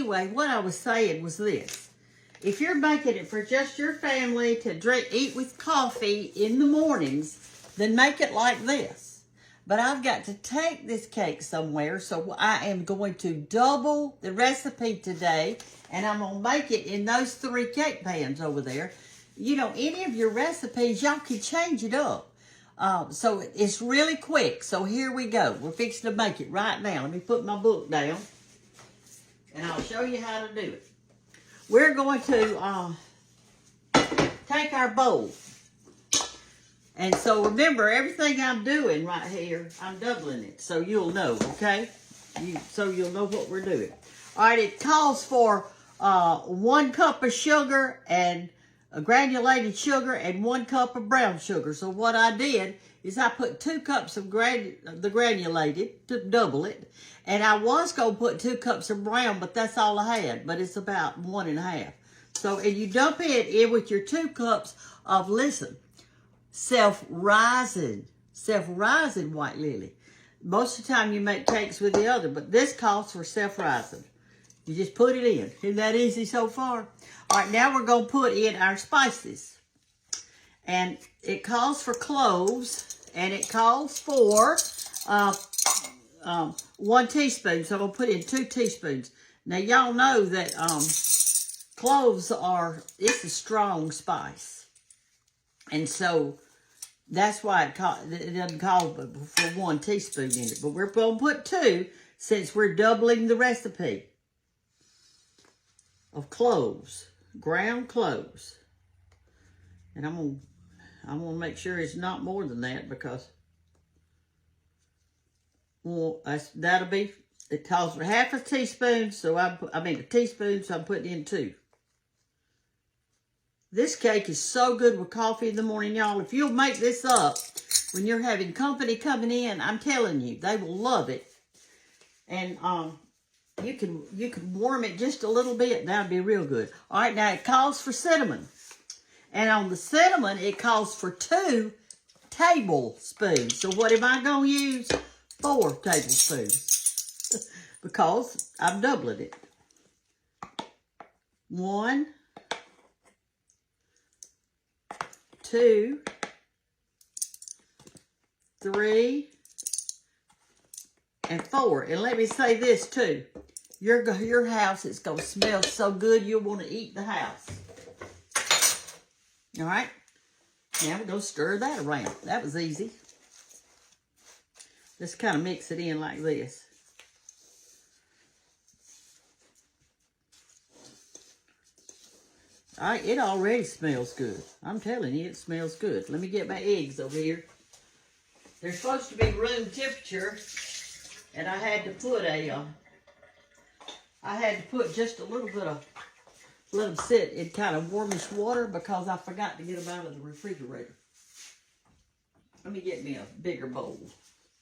anyway, what I was saying was this. If you're making it for just your family to eat with coffee in the mornings, then make it like this. But I've got to take this cake somewhere, so I am going to double the recipe today, and I'm going to make it in those 3 cake pans over there. You know, any of your recipes, y'all can change it up. So it's really quick. So here we go. We're fixing to make it right now. Let me put my book down, and I'll show you how to do it. We're going to take our bowl. And so remember, everything I'm doing right here, I'm doubling it. So you'll know, okay? So you'll know what we're doing. All right, it calls for 1 cup of sugar and granulated sugar and 1 cup of brown sugar. So what I did is I put 2 cups of the granulated to double it. And I was going to put 2 cups of brown, but that's all I had. But it's about 1.5. So, and you dump it in with your 2 cups of, listen, self-rising white lily. Most of the time you make cakes with the other, but this calls for self-rising. You just put it in. Isn't that easy so far? All right, now we're going to put in our spices. And it calls for cloves, and it calls for 1 teaspoon. So I'm going to put in 2 teaspoons. Now, y'all know that cloves it's a strong spice. And so that's why it doesn't call for 1 teaspoon in it. But we're going to put 2 since we're doubling the recipe of cloves, ground cloves. And I'm gonna make sure it's not more than that, because that'll be, it calls for 1/2 teaspoon, so a teaspoon, so I'm putting in 2. This cake is so good with coffee in the morning, y'all. If you'll make this up when you're having company coming in, I'm telling you, they will love it. And you can warm it just a little bit. That'd be real good. All right, now it calls for cinnamon. And on the cinnamon, it calls for 2 tablespoons. So what am I going to use? 4 tablespoons. Because I'm doubling it. 1, 2, 3, and 4. And let me say this too. Your house is going to smell so good you'll want to eat the house. All right. Now we're going to stir that around. That was easy. Just kind of mix it in like this. All right, it already smells good. I'm telling you, it smells good. Let me get my eggs over here. They're supposed to be room temperature, and I had to put just a little bit of, let them sit in kind of warmish water because I forgot to get them out of the refrigerator. Let me get me a bigger bowl.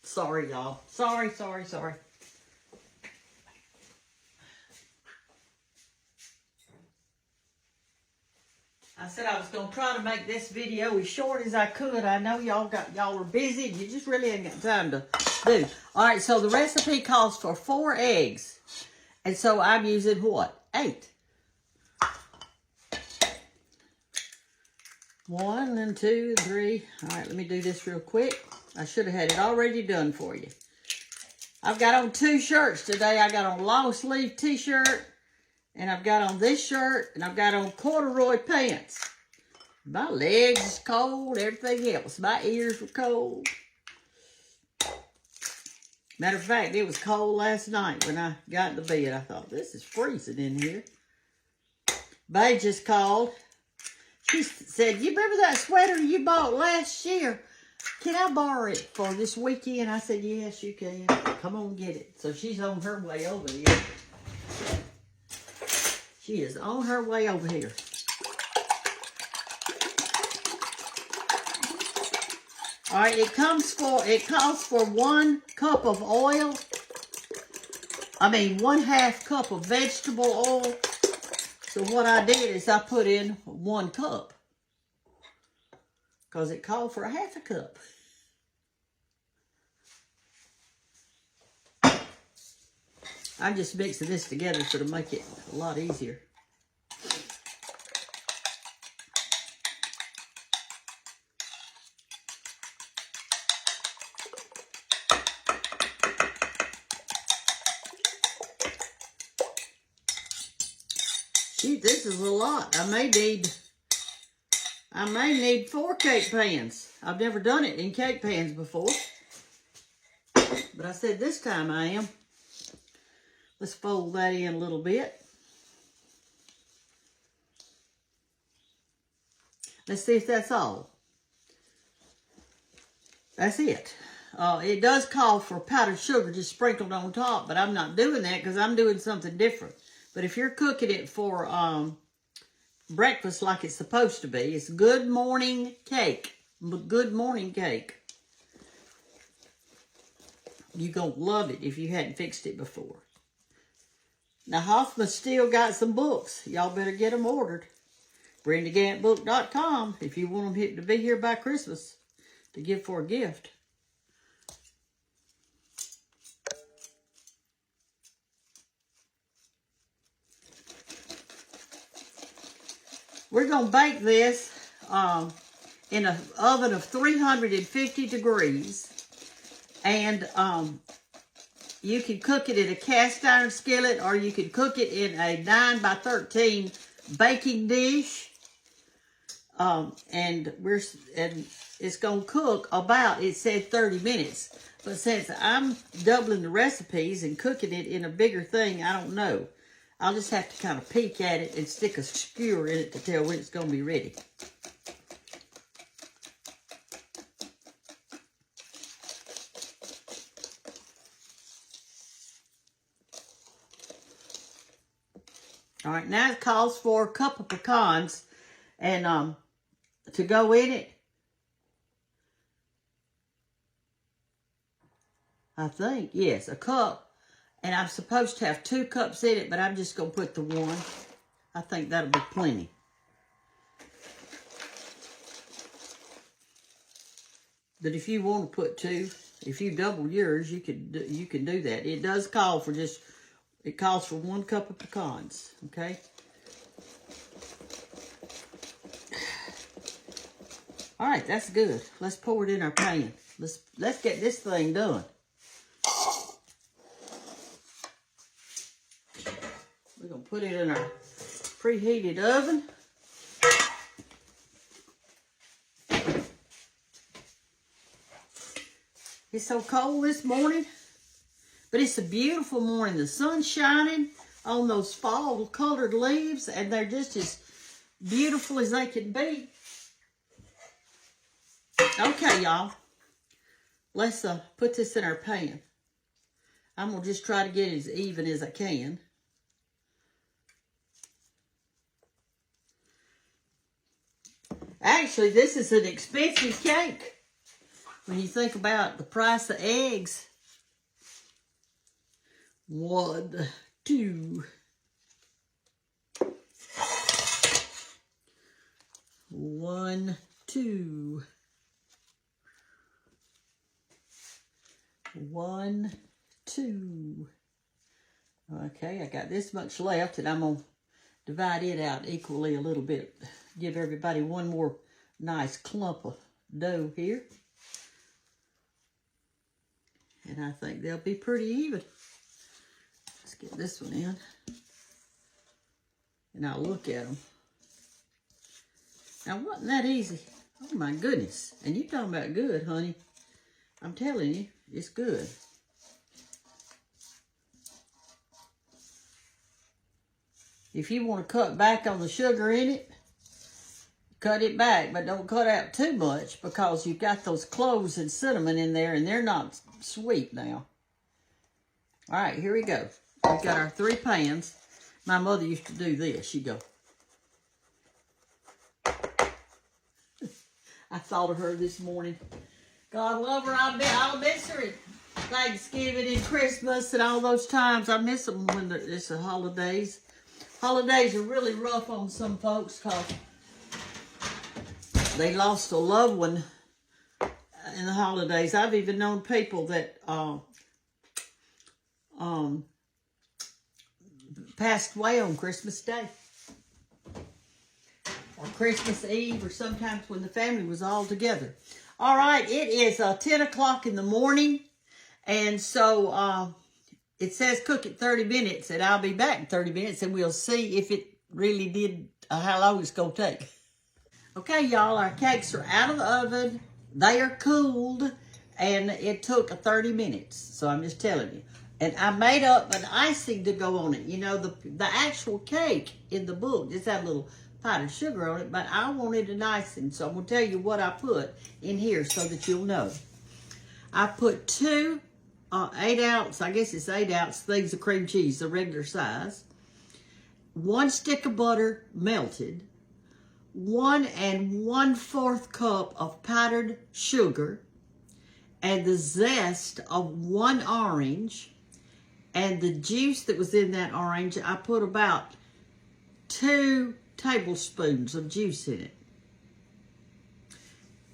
Sorry, y'all. Sorry. I said I was going to try to make this video as short as I could. I know y'all are busy and you just really ain't got time to do. All right, so the recipe calls for 4 eggs. And so I'm using what? 8. 1 and 2 and 3. All right, let me do this real quick. I should have had it already done for you. I've got on 2 shirts today. I got on a long sleeve t-shirt, and I've got on this shirt, and I've got on corduroy pants. My legs is cold, everything else. My ears were cold. Matter of fact, it was cold last night when I got into bed. I thought, this is freezing in here. Bae just called. She said, you remember that sweater you bought last year? Can I borrow it for this weekend? I said, yes, you can. Come on, get it. So she's on her way over here. She is on her way over here. All right, it calls for 1 cup of oil. 1/2 cup of vegetable oil. So what I did is I put in 1 cup. Because it called for 1/2 cup. I'm just mixing this together so to make it a lot easier. Shoot, this is a lot. I may need 4 cake pans. I've never done it in cake pans before. But I said this time I am. Let's fold that in a little bit. Let's see if that's all. That's it. It does call for powdered sugar just sprinkled on top, but I'm not doing that because I'm doing something different. But if you're cooking it for breakfast like it's supposed to be, it's good morning cake. Good morning cake. You're going to love it if you hadn't fixed it before. Now, Hoffman's still got some books. Y'all better get them ordered. BrendaGanttBook.com if you want them to be here by Christmas to give for a gift. We're going to bake this in an oven of 350 degrees. And you can cook it in a cast iron skillet, or you can cook it in a 9x13 baking dish. And it's going to cook about, it said 30 minutes. But since I'm doubling the recipes and cooking it in a bigger thing, I don't know. I'll just have to kind of peek at it and stick a skewer in it to tell when it's going to be ready. All right, now it calls for a cup of pecans and to go in it. I think, yes, a cup. And I'm supposed to have 2 cups in it, but I'm just going to put the 1. I think that'll be plenty. But if you want to put 2, if you double yours, you can do that. It does call for it calls for 1 cup of pecans, okay? All right, that's good. Let's pour it in our pan. Let's get this thing done. We're going to put it in our preheated oven. It's so cold this morning, but it's a beautiful morning. The sun's shining on those fall colored leaves, and they're just as beautiful as they can be. Okay, y'all. Let's put this in our pan. I'm going to just try to get it as even as I can. Actually, this is an expensive cake when you think about the price of eggs. 1, 2. 1, 2. 1, 2. Okay, I got this much left, and I'm going to divide it out equally a little bit. Give everybody one more nice clump of dough here. And I think they'll be pretty even. Let's get this one in. And I'll look at them. Now, wasn't that easy? Oh, my goodness. And you talking about good, honey. I'm telling you, it's good. If you want to cut back on the sugar in it, cut it back, but don't cut out too much because you've got those cloves and cinnamon in there, and they're not sweet now. All right, here we go. We've got our 3 pans. My mother used to do this. She'd go. I thought of her this morning. God love her. I'll miss her at Thanksgiving and Christmas and all those times. I miss them when it's the holidays. Holidays are really rough on some folks because they lost a loved one in the holidays. I've even known people that passed away on Christmas Day. Or Christmas Eve, or sometimes when the family was all together. All right, it is 10 o'clock in the morning. And so it says cook it 30 minutes. And I'll be back in 30 minutes. And we'll see if it really did, how long it's going to take. Okay, y'all, our cakes are out of the oven. They are cooled. And it took 30 minutes. So I'm just telling you. And I made up an icing to go on it. You know, the actual cake in the book just had a little powdered sugar on it, but I wanted an icing, so I'm going to tell you what I put in here so that you'll know. I put 2 8-ounce, I guess it's 8-ounce things of cream cheese, the regular size, 1 stick of butter melted, 1 1/4 cup of powdered sugar, and the zest of 1 orange, and the juice that was in that orange, I put about 2 tablespoons of juice in it.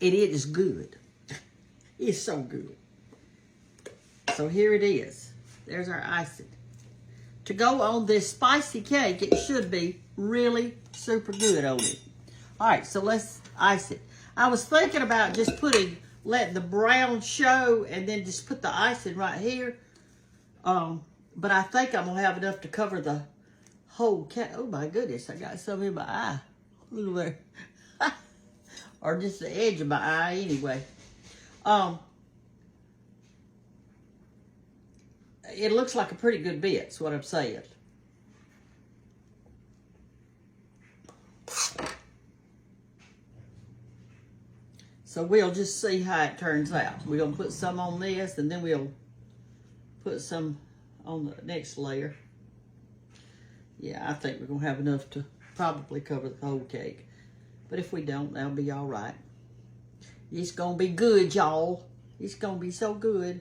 And it is good. It's so good. So here it is. There's our icing. To go on this spicy cake, it should be really super good on it. All right, so let's ice it. I was thinking about just letting the brown show and then just put the icing right here. But I think I'm gonna have enough to cover the whole cake. Oh my goodness, I got some in my eye. Look there. Or just the edge of my eye anyway. It looks like a pretty good bit, is what I'm saying. So we'll just see how it turns out. We're gonna put some on this and then we'll put some on the next layer. Yeah, I think we're going to have enough to probably cover the whole cake. But if we don't, that'll be all right. It's going to be good, y'all. It's going to be so good.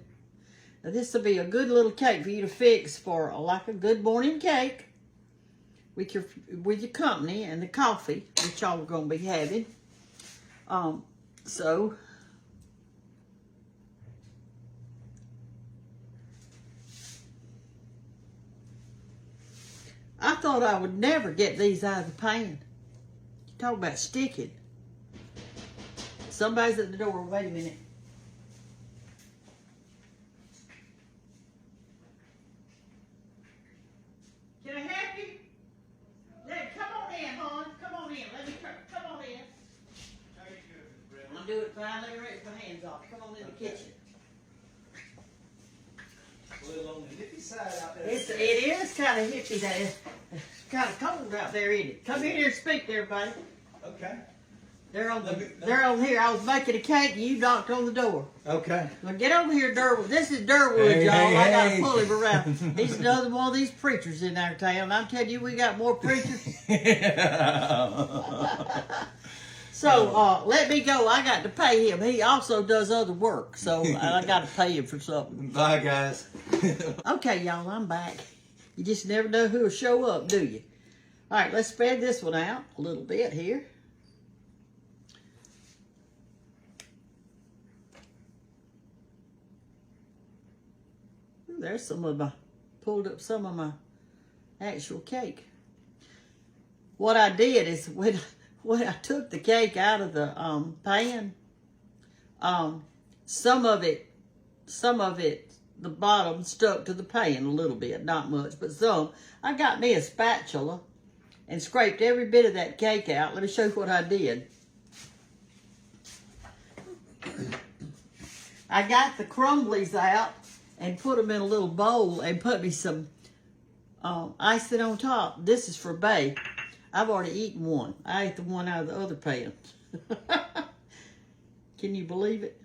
Now, this will be a good little cake for you to fix for like a good morning cake with your company and the coffee that y'all are going to be having. So I thought I would never get these out of the pan. You talk about sticking. Somebody's at the door. Wait a minute. Can I help you? Come on in, hon. Come on in. Come on in. How you doing, Brenda? I'm doing fine. Let me rinse my hands off. Come on in the kitchen. A little on the hippie side out there. It is kind of hippie there. It's kind of cold out there, isn't it? Come in here and speak to everybody. Okay. They're on here. I was making a cake and you knocked on the door. Okay. Well, get over here, Durwood. This is Durwood, Hey, y'all. hey, I got to hey. pull him around. He's another one of these preachers in our town. I'm telling you, we got more preachers. So let me go. I got to pay him. He also does other work, so I got to pay him for something. Bye, guys. Okay, y'all, I'm back. You just never know who'll show up, do you? All right, let's spread this one out a little bit here. There's some of my, pulled up some of my actual cake. What I did is when I took the cake out of the pan, some of it, the bottom stuck to the pan a little bit, not much, but some. I got me a spatula and scraped every bit of that cake out. Let me show you what I did. I got the crumblies out and put them in a little bowl and put me some icing on top. This is for Bay. I've already eaten one. I ate the one out of the other pan. Can you believe it?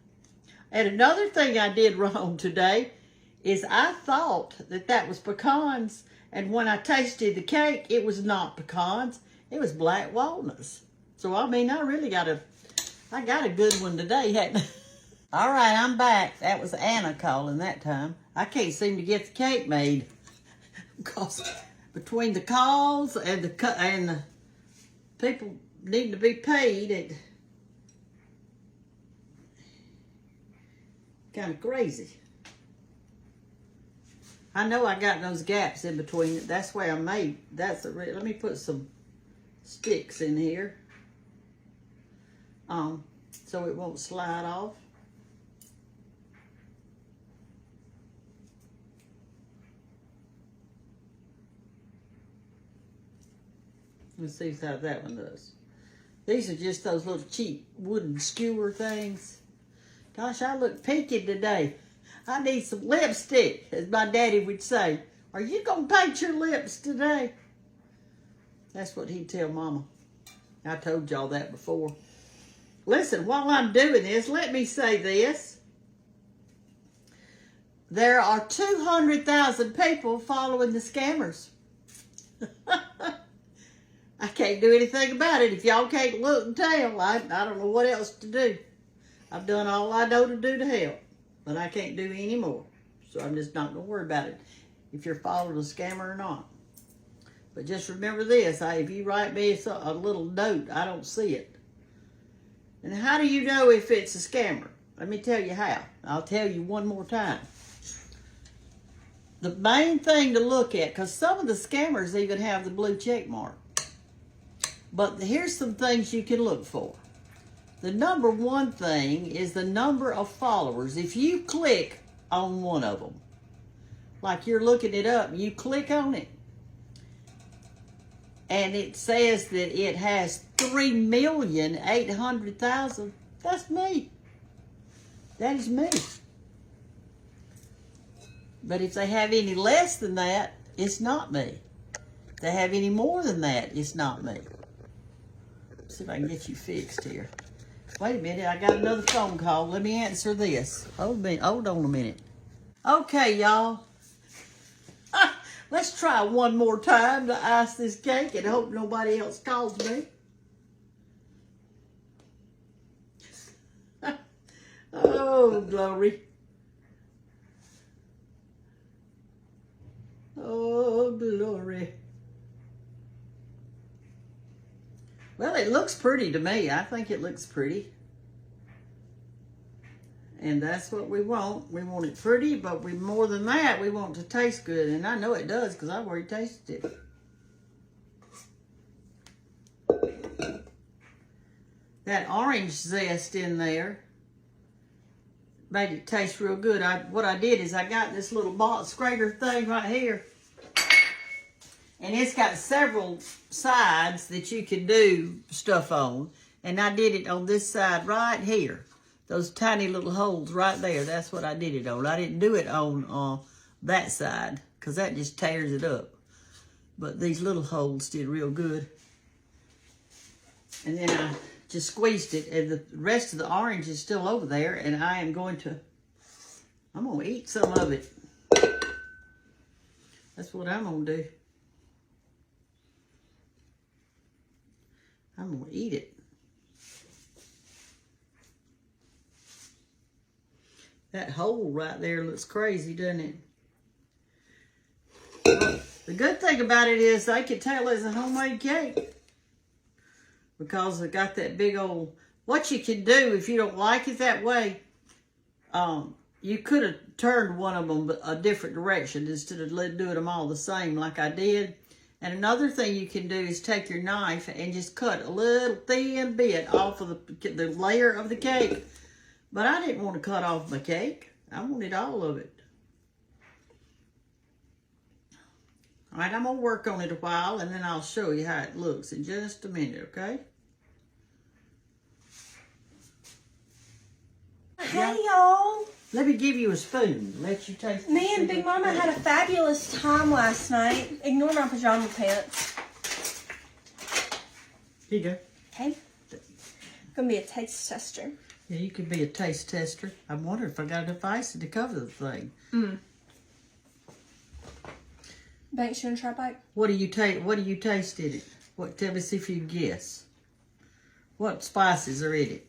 And another thing I did wrong today is I thought that was pecans, and when I tasted the cake, it was not pecans. It was black walnuts. So, I mean, I got a good one today, hadn't I? All right, I'm back. That was Anna calling that time. I can't seem to get the cake made because between the calls and the people needing to be paid, it's kind of crazy. I know I got those gaps in between it. That's why I made, let me put some sticks in here. So it won't slide off. Let's see how that one does. These are just those little cheap wooden skewer things. Gosh, I look pinky today. I need some lipstick, as my daddy would say. Are you going to paint your lips today? That's what he'd tell Mama. I told y'all that before. Listen, while I'm doing this, let me say this. There are 200,000 people following the scammers. I can't do anything about it. If y'all can't look and tell, I don't know what else to do. I've done all I know to do to help, but I can't do any more. So I'm just not going to worry about it, if you're following a scammer or not. But just remember this, if you write me a little note, I don't see it. And how do you know if it's a scammer? Let me tell you how. I'll tell you one more time. The main thing to look at, because some of the scammers even have the blue check mark. But here's some things you can look for. The number one thing is the number of followers. If you click on one of them, like you're looking it up, you click on it, and it says that it has 3,800,000. That's me. That is me. But if they have any less than that, it's not me. If they have any more than that, it's not me. Let's see if I can get you fixed here. Wait a minute, I got another phone call. Let me answer this. Hold on a minute. Okay, y'all. Let's try one more time to ice this cake and hope nobody else calls me. Oh, glory. Oh, glory. Well, it looks pretty to me. I think it looks pretty. And that's what we want. We want it pretty, but more than that, we want it to taste good. And I know it does because I've already tasted it. That orange zest in there made it taste real good. What I did is I got this little box grater thing right here. And it's got several sides that you can do stuff on. And I did it on this side right here. Those tiny little holes right there. That's what I did it on. I didn't do it on that side, because that just tears it up. But these little holes did real good. And then I just squeezed it. And the rest of the orange is still over there. And I'm going to eat some of it. That's what I'm going to do. I'm going to eat it. That hole right there looks crazy, doesn't it? Well, the good thing about it is they can tell it's a homemade cake. Because it got that big old... What you can do if you don't like it that way, you could have turned one of them a different direction instead of doing them all the same like I did. And another thing you can do is take your knife and just cut a little thin bit off of the layer of the cake. But I didn't want to cut off my cake. I wanted all of it. All right, I'm going to work on it a while, and then I'll show you how it looks in just a minute, okay? Hey, y'all. Let me give you a spoon. Let you taste it. Me and Big Mama had a fabulous time last night. Ignore my pajama pants. Here you go. Okay. Gonna be a taste tester. Yeah, you could be a taste tester. I wonder if I got enough icing to cover the thing. Banks, you wanna try a bite? What do you taste in it? Tell me, see if you can guess. What spices are in it?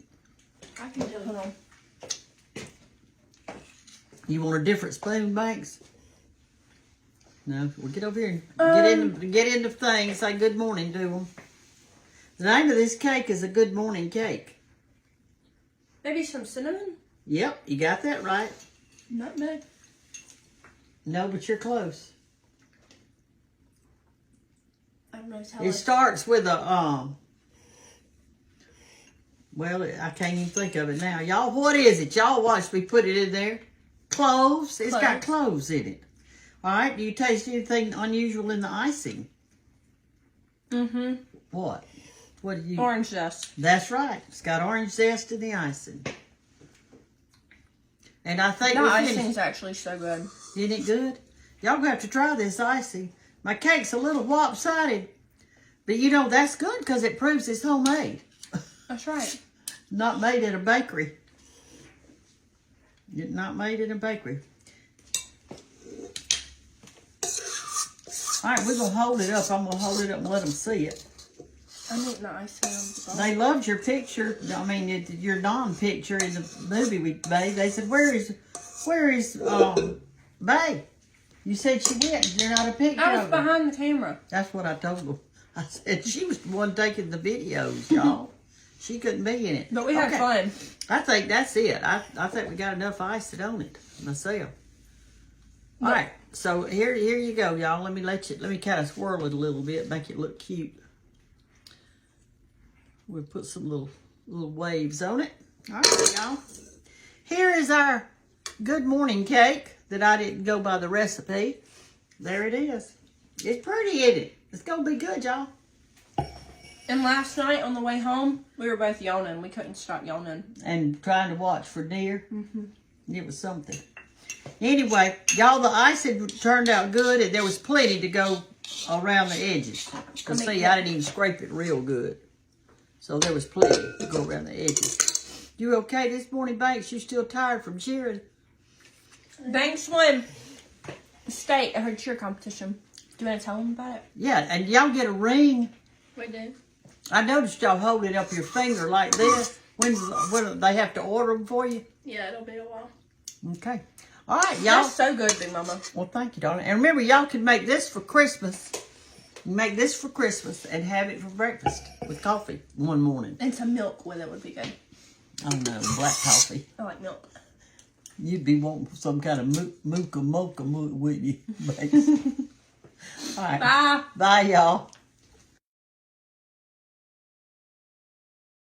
I can do it. Hold on. You want a different spoon, Banks? No, well, get over here and get into things. Say good morning to them. The name of this cake is a good morning cake. Maybe some cinnamon? Yep, you got that right. Not bad. No, but you're close. I don't know how It starts with a, well, I can't even think of it now. Y'all, what is it? Y'all watch me put it in there. Cloves. It's got cloves in it. All right. Do you taste anything unusual in the icing? Mm-hmm. What? What do you? Orange zest. That's right. It's got orange zest in the icing. And I think The we're icing's finished. actually so good. Isn't it good? Y'all gonna have to try this icing. My cake's a little lopsided, but you know that's good because it proves it's homemade. That's right. Not made in a bakery. Not made in a bakery. All right, we're going to hold it up. I'm going to hold it up and let them see it. I'm eating the icing on the bottom. They loved your picture. I mean, your non-picture in the movie we made. They said, where is Bay? You said she went. They're not a picture I was of her. behind the camera. That's what I told them. I said, she was the one taking the videos, y'all. She couldn't be in it. But we had fun. I think that's it. I think we got enough icing on it myself. All right, so here you go, y'all. Let me kind of swirl it a little bit, make it look cute. We'll put some little waves on it. All right, y'all. Here is our good morning cake that I didn't go by the recipe. There it is. It's pretty, isn't it? It's gonna be good, y'all. And last night on the way home, we were both yawning. We couldn't stop yawning. And trying to watch for deer. It was something. Anyway, y'all, the icing turned out good, and there was plenty to go around the edges. Because, see, I didn't even scrape it real good. So there was plenty to go around the edges. You okay this morning, Banks? You still tired from cheering? Banks won state at her cheer competition. Do you want to tell them about it? Yeah, and y'all get a ring. We did. I noticed y'all holding up your finger like this. When they have to order them for you? Yeah, it'll be a while. Okay. All right, y'all. That's so good, Big Mama. Well, thank you, darling. And remember, y'all can make this for Christmas. Make this for Christmas and have it for breakfast with coffee one morning. And some milk with it would be good. Oh, no, black coffee. I like milk. You'd be wanting some kind of mocha, wouldn't you? All right. Bye. Bye, y'all.